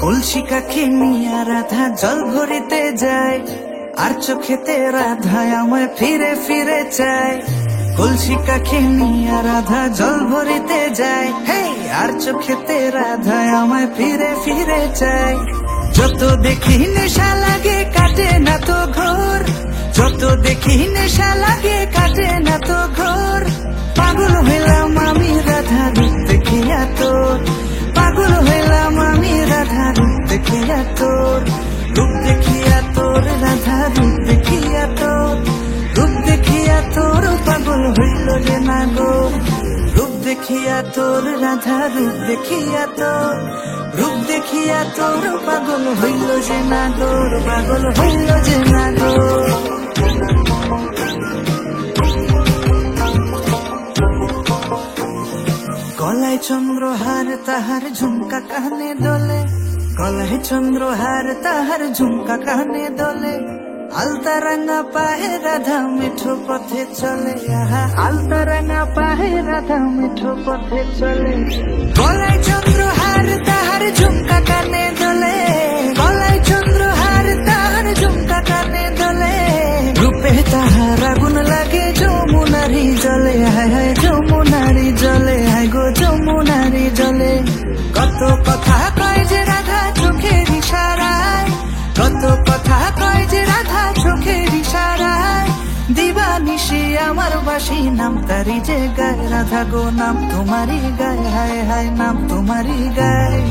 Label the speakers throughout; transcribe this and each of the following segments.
Speaker 1: কলসি কাখে নিয়া রাধা জল ভরিতে যায়, আর চোখেতে রাধায় আমায় ফিরে ফিরে চায়। কলসি কাখে নিয়া রাধা জল ভরিতে যায়, হে আর চোখেতে রাধায় আমায় ফিরে ফিরে চায়। যত দেখি নেশা লাগে কাটে না তো ঘোর, যত দেখি নেশা লাগে কাটে না তো ঘোর। পাগল হইলাম আমি রাধা রূপ দেখিয়া তোর, পাগল হইলাম আমি রাধা রূপ দেখিয়া তোর। রূপ দেখিয়া তোর রাধা রূপ দেখিয়া তোর, রূপ দেখিয়া তোর পাগল হইল রে না গো। রূপ দেখিয়া তোর রাধা রূপ দেখিয়া তোর, রূপ দেখিয়া তোর পাগল হইল যে না গো, পাগল হইল যে না গো। গলায় চন্দ্রহার তাহার ঝুমকা কানে দোলে, গলায় চন্দ্রহার তাহার ঝুমকা কানে দোলে। আলতা রাঙা পায়ে রাধা মিঠো পথে চলে, আহা আলতা রাঙা পায়ে রাধা মিঠো পথে চলে। গলায় চন্দ্রহার তাহার ঝুমকা কানে দোলে, গলায় চন্দ্রহার তাহার ঝুমকা কানে দোলে। রূপে তাহার আগুন লাগে যমুনারি জলে, হায় হায় যমুনারি জলে, হায় গো যমুনারি জলে। কত কথা কয় যে রাধা চোখের ইশারায়, কত কথা কয় যে রাধা চোখের ইশারায়। দিবানিশি আমার বাসি নাম তারি যে গায়, রাধা গো নাম তোমারি গায়, হায় হায় নাম তোমারি গায়।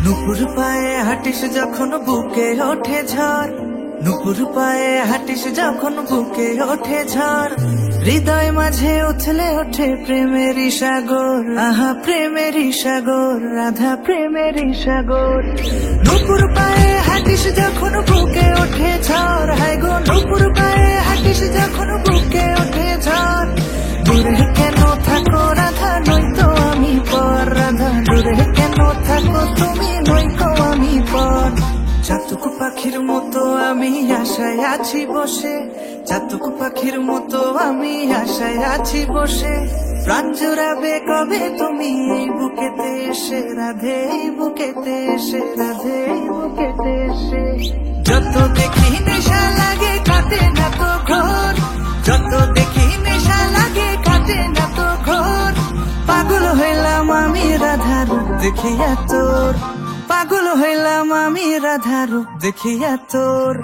Speaker 1: নুপুর পায়ে হাঁটিস যখন বুকে ওঠে ঝড়, নুপুর পায়ে হাঁটিস যখন বুকে ওঠে ঝড়। হৃদয় মাঝে উথলে ওঠে প্রেমের সাগর, আহা প্রেমের সাগর, রাধা প্রেমের সাগর। নুপুর পায়ে হাঁটিস যখন বুকে ওঠে ঝড়, হায় গো নুপুর পায়ে হাঁটিস যখন বুকে ওঠে ঝড়। দূরে কেন থাকো রাধা নয়তো আমি পর, রাধা দূরে কেন থাকো তুমি নয়তো আমি পর। চাতক পাখির মতো আমি আশায় আছি বসে, চাতক পাখির মতো আমি আশায় আছি বসে। প্রাণ জুড়াবে কবে তুমি এই বুকেতে এসে, রাধে এই বুকেতে এসে, রাধে এই বুকেতে এসে। যত দেখি নেশা লাগে কাটে না তো ঘোর, যত দেখি নেশা লাগে কাটে না তো ঘোর। পাগল হইলাম আমি রাধা রূপ দেখিয়া তোর, পাগল হইলাম আমি রাধা রূপ দেখিয়া তোর।